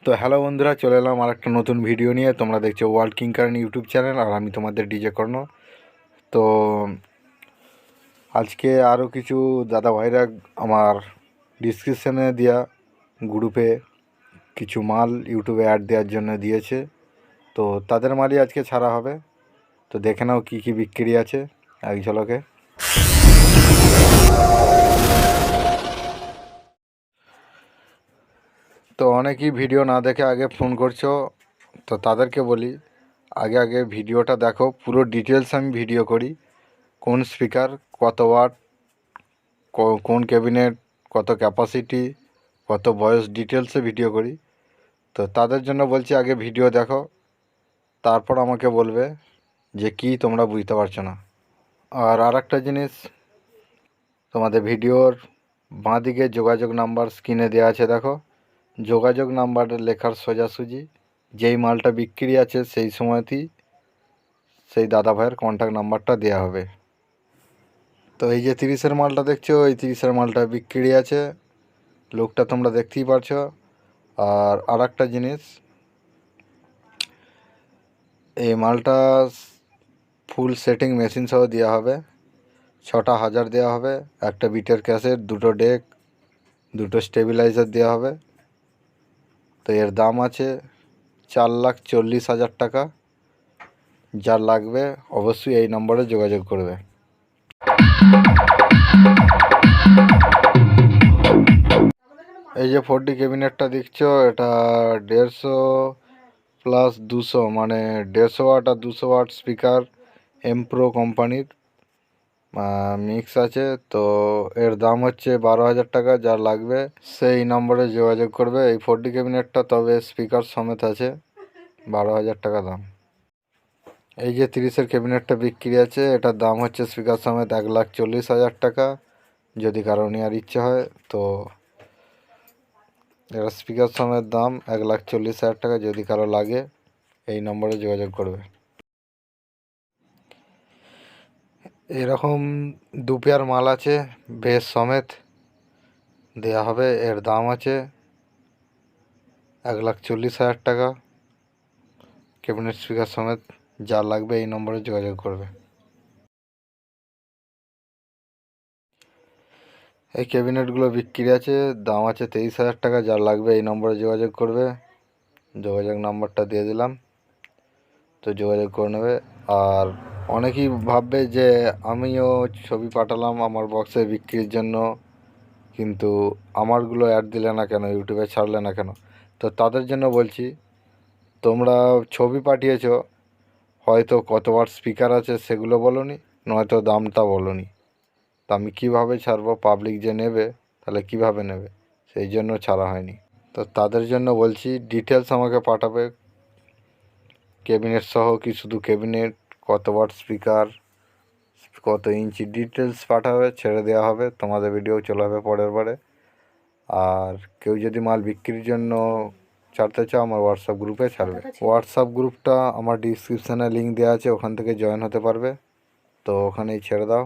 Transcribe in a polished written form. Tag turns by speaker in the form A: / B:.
A: তো হ্যালো বন্ধুরা, চলে এলাম আর একটা নতুন ভিডিও নিয়ে। তোমরা দেখছো world king current YouTube channel, আর আমি তোমাদের ডিজে কর্ণ। তো আজকে আরও কিছু দাদা ভাইরা আমার ডিসক্রিপশানে দেওয়া গ্রুপে কিছু মাল ইউটিউবে অ্যাড দেওয়ার জন্য দিয়েছে। তো তাদের মালই আজকে ছাড়া হবে। তো দেখে নাও কী কী বিক্রি আছে এক ঝলকে। তো অনেকেই ভিডিও না দেখে আগে ফোন করছো, তো তাদেরকে বলি আগে ভিডিওটা দেখো। পুরো ডিটেলস আমি ভিডিও করি, কোন স্পিকার কত ওয়াট, কোন ক্যাবিনেট কত ক্যাপাসিটি, কত ভয়েস, ডিটেলসে ভিডিও করি। তো তাদের জন্য বলছি আগে ভিডিও দেখো, তারপর আমাকে বলবে যে কি তোমরা বুঝতে পারছো না। আর একটা জিনিস, তোমাদের ভিডিওর বাঁদিকে যোগাযোগ নাম্বার স্ক্রিনে দেওয়া আছে, দেখো। যোগাযোগ নাম্বারের লেখার সোজাসুজি যেই মালটা বিক্রি আছে সেই সময়তেই সেই দাদা ভাইয়ের কন্ট্যাক্ট নাম্বারটা দেওয়া হবে। তো এই যে 30-এর মালটা দেখছো, এই 30-এর মালটা বিক্রি আছে, লোকটা তোমরা দেখতেই পারছো। আর একটা জিনিস, এই মালটা ফুল সেটিং মেশিন সহ দেওয়া হবে, 6টা হাজার দেওয়া হবে, একটা বিটের ক্যাসেট, 2টো ডেক, 2টো স্টেবিলাইজার দেওয়া হবে। তো এর দাম আছে 4,40,000 টাকা। যার লাগবে অবশ্যই এই নম্বরে যোগাযোগ করবে। এই যে 4D ক্যাবিনেটটা দেখছো, এটা 150+200, মানে 150 ওয়াট আর 200 ওয়াট স্পিকার এমপ্রো কোম্পানির মিক্স আছে। তো এর দাম হচ্ছে 12,000 টাকা। যার লাগবে সেই নম্বরে যোগাযোগ করবে। এই 4D ক্যাবিনেটটা তবে স্পিকার সমেত আছে, 12,000 টাকা দাম। এই যে 30-এর ক্যাবিনেটটা বিক্রি আছে, এটার দাম হচ্ছে স্পিকার সমেত 1,40,000 টাকা। যদি কারো নেওয়ার ইচ্ছে হয় তো এটা স্পিকার সমেত দাম 1,40,000 টাকা। যদি কারো লাগে এই নম্বরে যোগাযোগ করবে। এরকম 2 পেয়ার মাল আছে, বেস সমেত দেয়া হবে। এর দাম আছে 1,40,000 টাকা, ক্যাবিনেট স্পিকার সমেত। যা লাগবে এই নম্বরে যোগাযোগ করবে। এই ক্যাবিনেটগুলো বিক্রি আছে, দাম আছে 23,000 টাকা। যার লাগবে এই নম্বরে যোগাযোগ করবে। যোগাযোগ নাম্বারটা দিয়ে দিলাম, তো যোগাযোগ করে নেবে। আর অনেকেই ভাববে যে আমিও ছবি পাঠালাম আমার বক্সে বিক্রির জন্য, কিন্তু আমারগুলো অ্যাড দিলে না কেন, ইউটিউবে ছাড়লে না কেন। তো তাদের জন্য বলছি, তোমরা ছবি পাঠিয়েছো, হয়তো কত ওয়াট স্পিকার আছে সেগুলো বলোনি, নয়তো দামটা বলোনি। তা আমি কীভাবে ছাড়বো? পাবলিক যে নেবে তাহলে কিভাবে নেবে, সেই জন্য ছাড়া হয়নি। তো তাদের জন্য বলছি ডিটেলস আমাকে পাঠাবে, ক্যাবিনেট সহ কি শুধু ক্যাবিনেট, কত ওয়াট স্পিকার, কত ইঞ্চি, ডিটেলস পাঠাবে, ছেড়ে দেওয়া হবে, তোমাদের ভিডিও চলে হবে পরের বারে। আর কেউ যদি মাল বিক্রির জন্য ছাড়তে চাও আমার হোয়াটসঅ্যাপ গ্রুপে ছাড়বে। হোয়াটসঅ্যাপ গ্রুপটা আমার ডিসক্রিপশানে লিঙ্ক দেওয়া আছে, ওখান থেকে জয়েন হতে পারবে। তো ওখানেই ছেড়ে দাও।